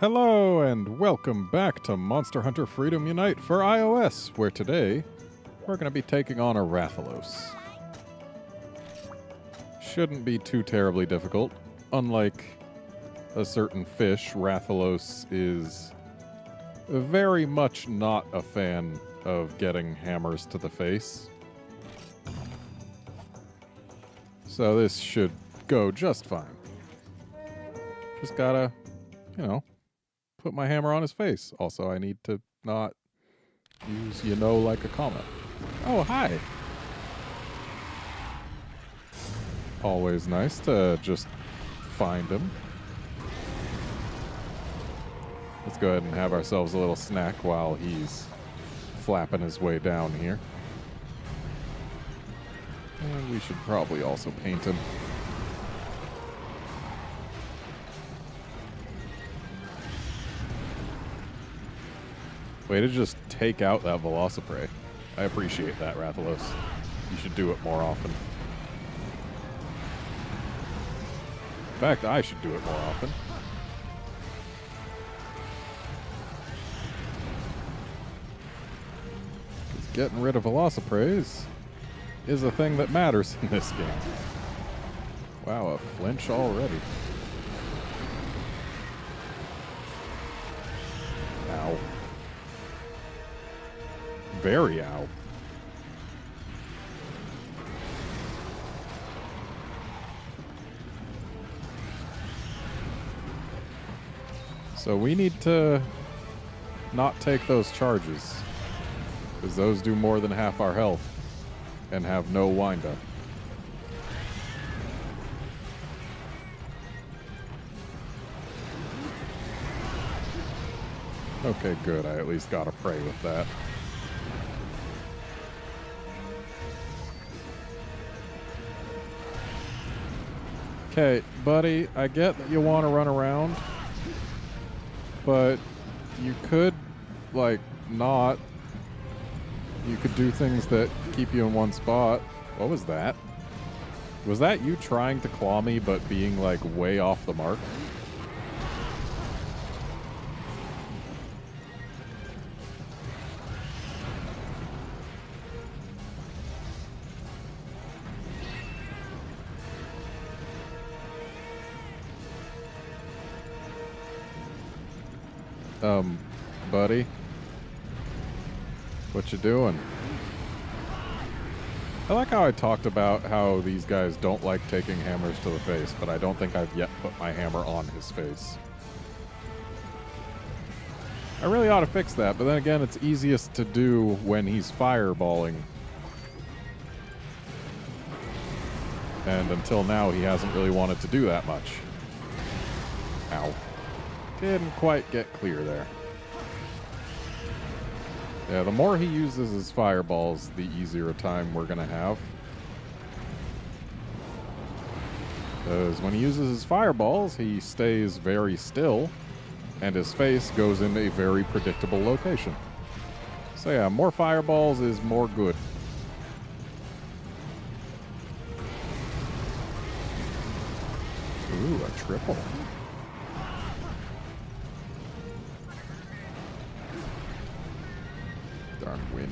Hello and welcome back to Monster Hunter Freedom Unite for iOS, where today we're going to be taking on a Rathalos. Shouldn't be too terribly difficult. Unlike a certain fish, Rathalos is very much not a fan of getting hammers to the face. So this should go just fine. Just gotta, put my hammer on his face. Also, I need to not use like a comma. Oh, hi. Always nice to just find him. Let's go ahead and have ourselves a little snack while he's flapping his way down here. And we should probably also paint him. Way to just take out that Velociprey. I appreciate that, Rathalos. You should do it more often. In fact, I should do it more often. Because getting rid of Velocipreys is a thing that matters in this game. Wow, a flinch already. Ow. Very ow. So we need to not take those charges, because those do more than half our health and have no windup. Okay, good. I at least got a prey with that. Okay, buddy, I get that you want to run around, but you could, not. You could do things that keep you in one spot. What was that? Was that you trying to claw me, but being, way off the mark? Buddy? What you doing? I like how I talked about how these guys don't like taking hammers to the face, but I don't think I've yet put my hammer on his face. I really ought to fix that, but then again, it's easiest to do when he's fireballing. And until now, he hasn't really wanted to do that much. Ow. Didn't quite get clear there. Yeah, the more he uses his fireballs, the easier a time we're going to have. Because when he uses his fireballs, he stays very still, and his face goes in a very predictable location. So yeah, more fireballs is more good. Ooh, a triple. Darn wind.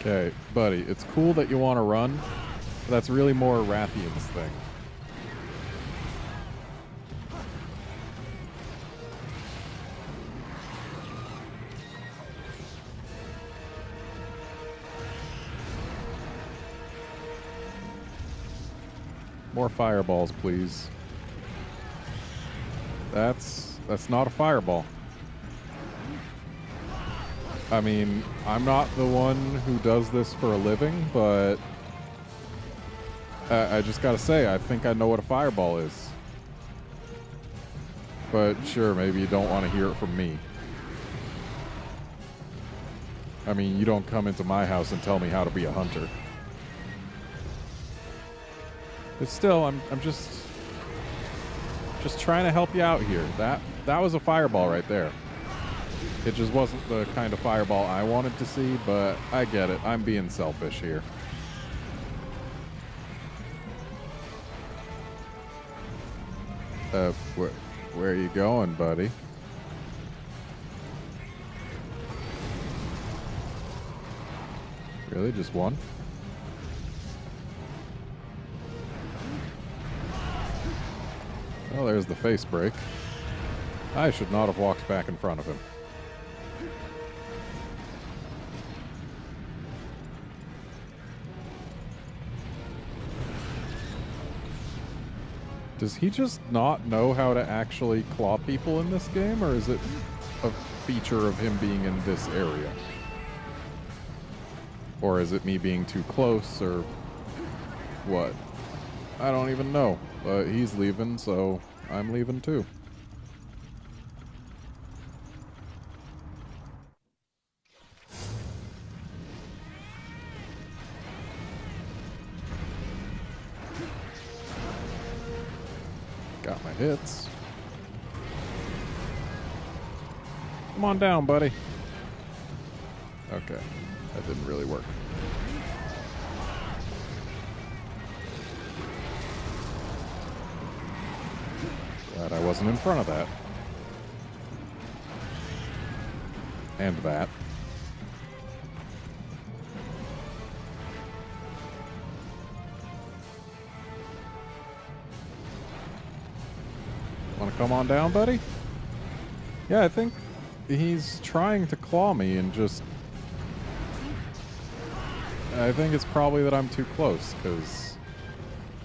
Okay, buddy, it's cool that you want to run, but that's really more Rathian's thing. More fireballs, please. That's not a fireball. I mean, I'm not the one who does this for a living, but I just gotta say, I think I know what a fireball is. But sure, maybe you don't want to hear it from me. I mean, you don't come into my house and tell me how to be a hunter. But still, I'm just trying to help you out here. That was a fireball right there. It just wasn't the kind of fireball I wanted to see, but I get it. I'm being selfish here. Where are you going, buddy? Really? Just one? Well, there's the face break. I should not have walked back in front of him. Does he just not know how to actually claw people in this game, or is it a feature of him being in this area? Or is it me being too close, or what? I don't even know. But he's leaving, so I'm leaving too. Got my hits. Come on down, buddy. Okay, that didn't really work. Glad I wasn't in front of that. And that. Want to come on down, buddy? Yeah, I think he's trying to claw me and just... I think it's probably that I'm too close, because...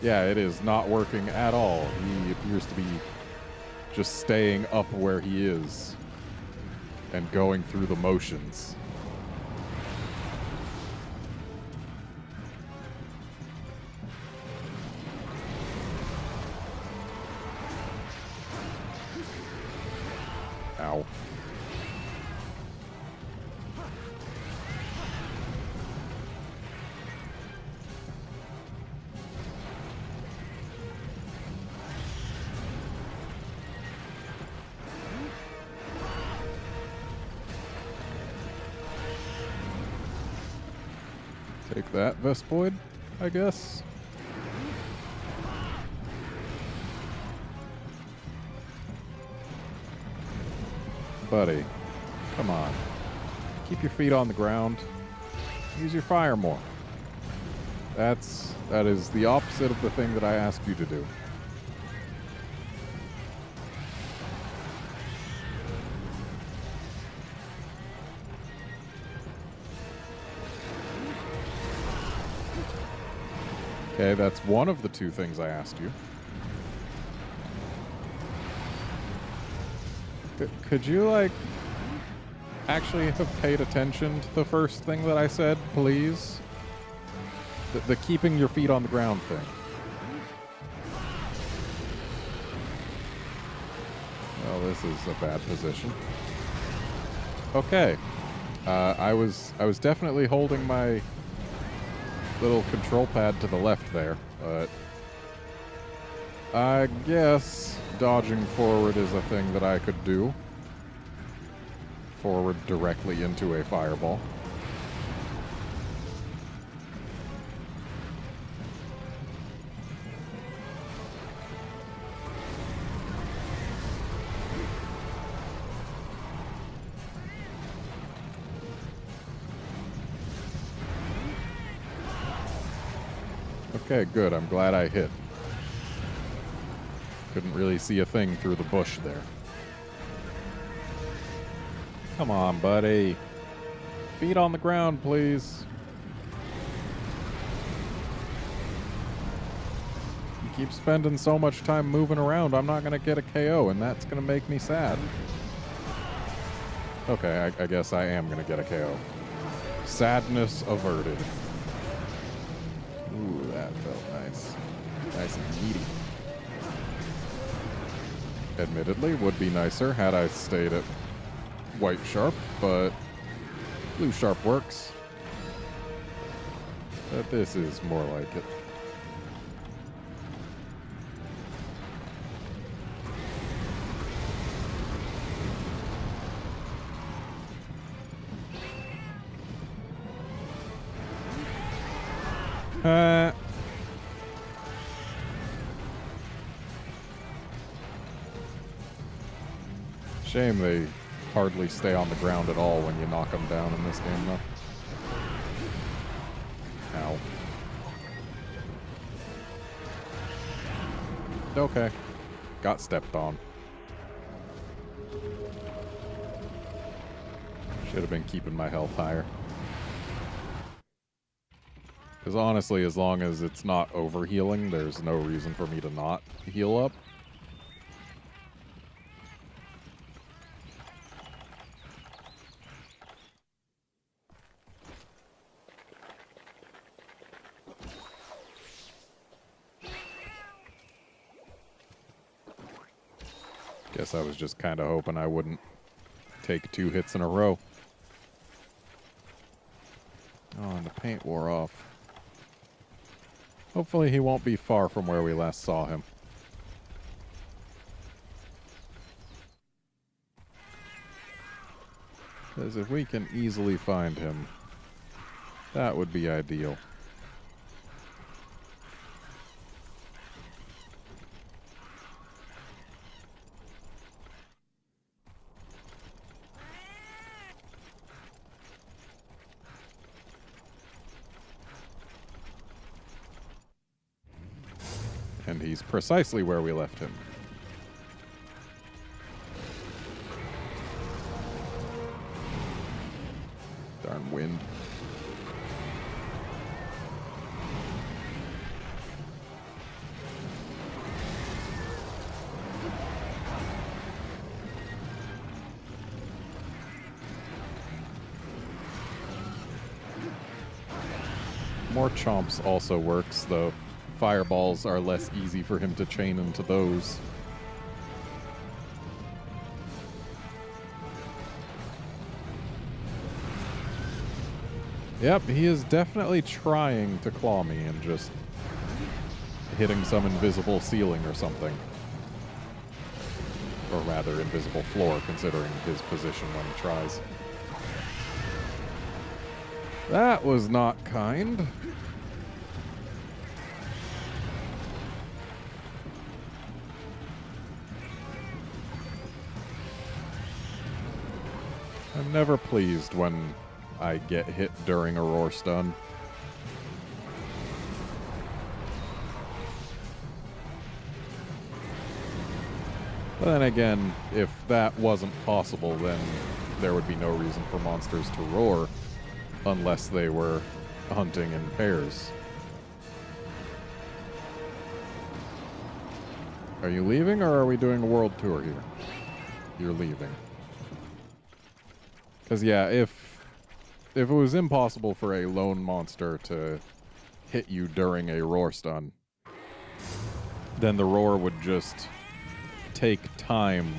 Yeah, it is not working at all. He appears to be just staying up where he is and going through the motions. Ow. Take that, Vespoid, I guess. Buddy, come on. Keep your feet on the ground. Use your fire more. That is the opposite of the thing that I asked you to do. Okay, that's one of the two things I asked you. Could you, like, actually have paid attention to the first thing that I said, please? The keeping your feet on the ground thing. Well, this is a bad position. Okay. I was definitely holding my little control pad to the left there, but I guess dodging forward is a thing that I could do. Forward directly into a fireball. Okay, good. I'm glad I hit. Couldn't really see a thing through the bush there. Come on, buddy. Feet on the ground, please. You keep spending so much time moving around, I'm not going to get a KO, and that's going to make me sad. Okay, I guess I am going to get a KO. Sadness averted. Ooh, that felt nice. Nice and meaty. Admittedly, would be nicer had I stayed at white sharp, but blue sharp works. But this is more like it. Shame they hardly stay on the ground at all when you knock them down in this game, though. Ow. Okay. Got stepped on. Should have been keeping my health higher. Because honestly, as long as it's not overhealing, there's no reason for me to not heal up. Guess I was just kind of hoping I wouldn't take 2 hits in a row. Oh, and the paint wore off. Hopefully he won't be far from where we last saw him. Because if we can easily find him, that would be ideal. And he's precisely where we left him. Darn wind. More chomps also works, though. Fireballs are less easy for him to chain into those. Yep, he is definitely trying to claw me and just hitting some invisible ceiling or something. Or rather, invisible floor, considering his position when he tries. That was not kind. I'm never pleased when I get hit during a roar stun. But then again, if that wasn't possible, then there would be no reason for monsters to roar unless they were hunting in pairs. Are you leaving, or are we doing a world tour here? You're leaving. Because, yeah, if it was impossible for a lone monster to hit you during a roar stun, then the roar would just take time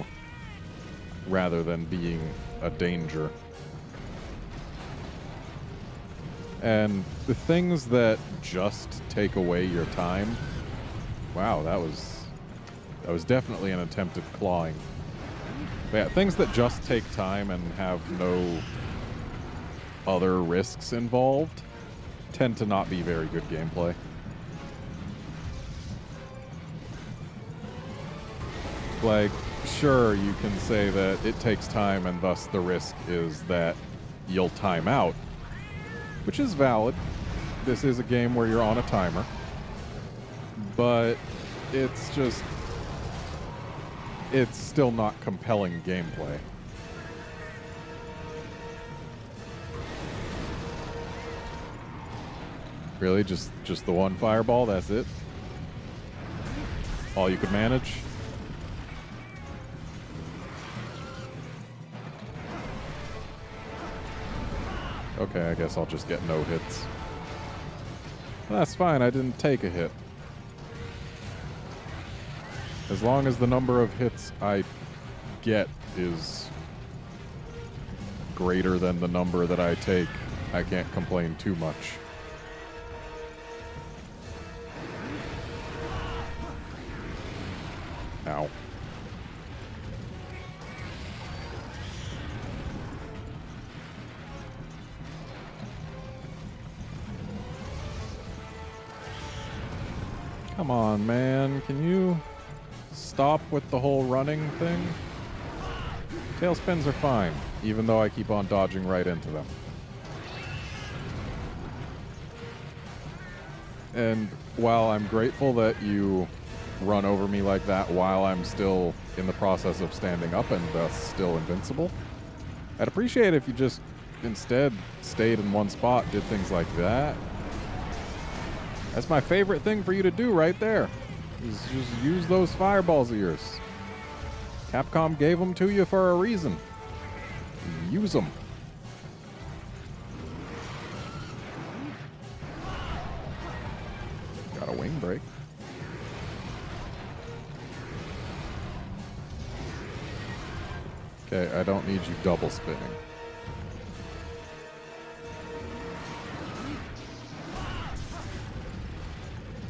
rather than being a danger. And the things that just take away your time, wow, that was definitely an attempt at clawing. But yeah, things that just take time and have no other risks involved tend to not be very good gameplay. Like, sure, you can say that it takes time and thus the risk is that you'll time out, which is valid. This is a game where you're on a timer. But it's still not compelling gameplay. Really? Just the one fireball? That's it? All you could manage? Okay, I guess I'll just get no hits. That's fine, I didn't take a hit. As long as the number of hits I get is greater than the number that I take, I can't complain too much. Ow. Come on, man. Can you stop with the whole running thing? Tailspins are fine, even though I keep on dodging right into them. And while I'm grateful that you run over me like that while I'm still in the process of standing up and thus still invincible, I'd appreciate if you just instead stayed in one spot, did things like that. That's my favorite thing for you to do right there, is just use those fireballs of yours. Capcom gave them to you for a reason. Use them. Got a wing break. Okay, I don't need you double spinning.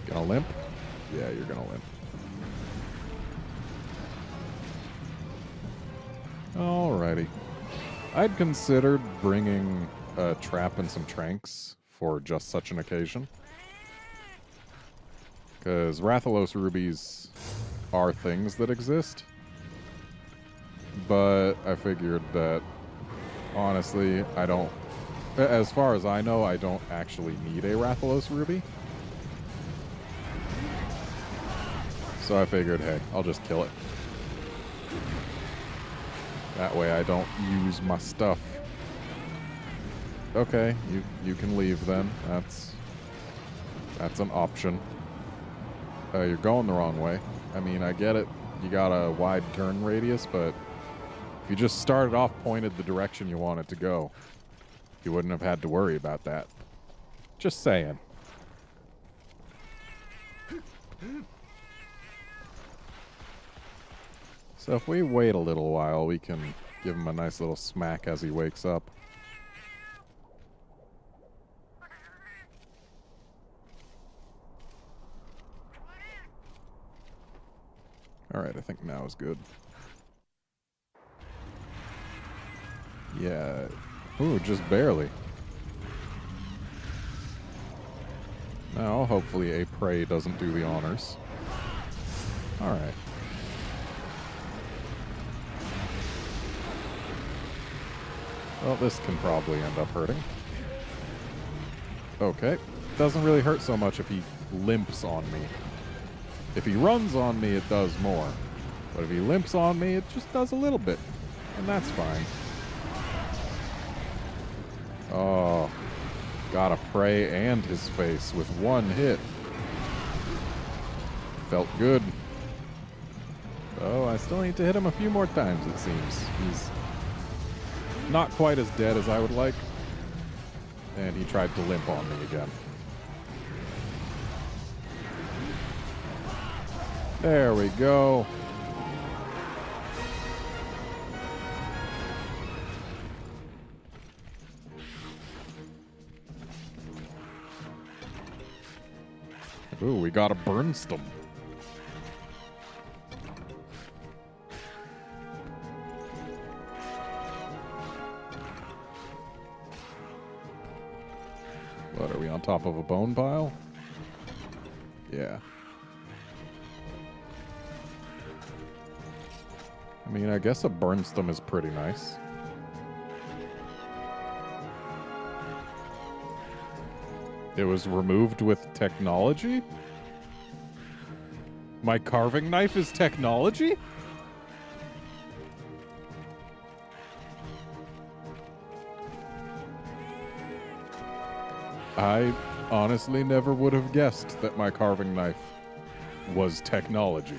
Gonna limp? Yeah, you're gonna limp. Alrighty. I'd considered bringing a trap and some tranks for just such an occasion. Because Rathalos rubies are things that exist. But I figured that, honestly, I don't... As far as I know, I don't actually need a Rathalos ruby. So I figured, hey, I'll just kill it. That way I don't use my stuff. Okay, you can leave then. That's an option. You're going the wrong way. I mean, I get it. You got a wide turn radius, but if you just started off pointed the direction you wanted to go, you wouldn't have had to worry about that. Just saying. So if we wait a little while, we can give him a nice little smack as he wakes up. Alright, I think now is good. Yeah. Ooh, just barely. Now, hopefully a prey doesn't do the honors. Alright. Well, this can probably end up hurting. Okay. Doesn't really hurt so much if he limps on me. If he runs on me, it does more. But if he limps on me, it just does a little bit. And that's fine. Oh. Got a prey and his face with one hit. Felt good. Oh, I still need to hit him a few more times, it seems. He's not quite as dead as I would like. And he tried to limp on me again. There we go. Ooh, we got a Burnstem. What, are we on top of a bone pile? Yeah. I mean, I guess a Burnstem is pretty nice. It was removed with technology? My carving knife is technology? I honestly never would have guessed that my carving knife was technology.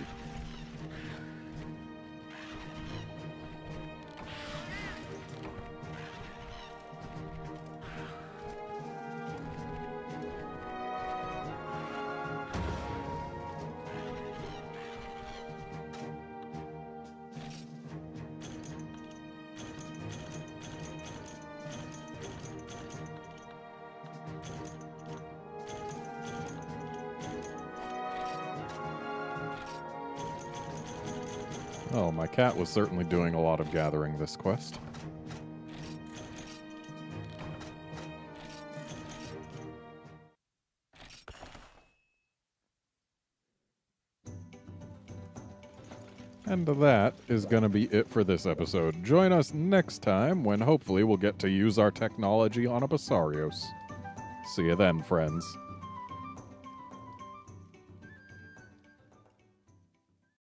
Oh, my cat was certainly doing a lot of gathering this quest. And that is going to be it for this episode. Join us next time when hopefully we'll get to use our technology on a Basarios. See you then, friends.